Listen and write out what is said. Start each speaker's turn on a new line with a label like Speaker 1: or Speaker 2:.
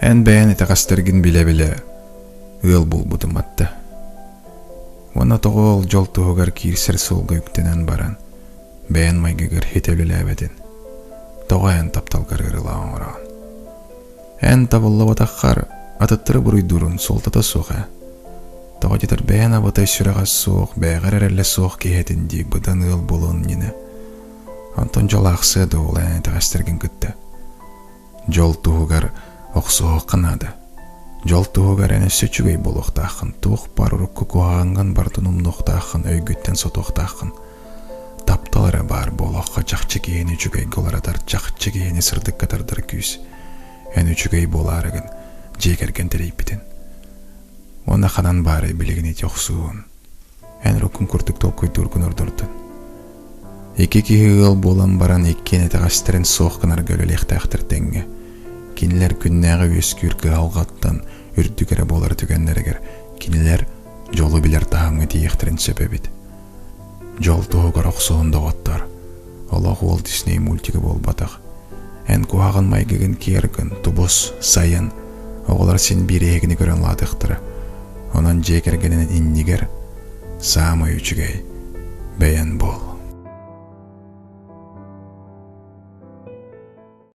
Speaker 1: Эн бәйән этәғастыргин биле-биле ыл булбутым атты. Вона тоғол жол туғығар кирсер солға үктенен баран. Бәйән майгығыр хетевлілі әбедін. Тоғайын тапталғар ырылауын ұраған. Эн табылла батаққар атыттыры бұруйдурын солтата соға. Тоға жетір бәйән абатай сүраға соқ, бәйғар әрәлі соқ кейетін дейік бұдан ыл болуын нені. Антон жол ақсы еді ол ән этәғастыргин күтті. Жол туғығар оқсуғы қынады. Жол туғығар әне сөчігей бол оқтақын, туық бар ұрық күкуағанған бардынum ноқтақын, өйгіттен сот оқтақын. Тапталары бар бол оққа жақчы кейені жүгей голарадар, жақчы кейені сырдық қатардар күйс. Әне жүгей бол арығын, жегерген дәрейпітін. Оны қанан бары білігін ет оқсуын. Ән рөкін күрдік толқой дұргын ұрдырдын. Екі кейі болан баран еккен этәғастырын соққынар гөлілек тәқтіртенге. Кинилер күннәғы өскүргі алғаттан үрдігірі болар түгенлерігер. Кинилер жолу білер тағыңы дейіқтірін сөпебет. Жол туғығар оқсуында оттар. Олақ Уолт Дисней мультигі бол батақ. Ән куағын майгігін кергін, тубос, сайын. Оғылар сен бір егіні көрін ладықтыры. Онан жекергенін иннигер, самай үчігей бәйән бол.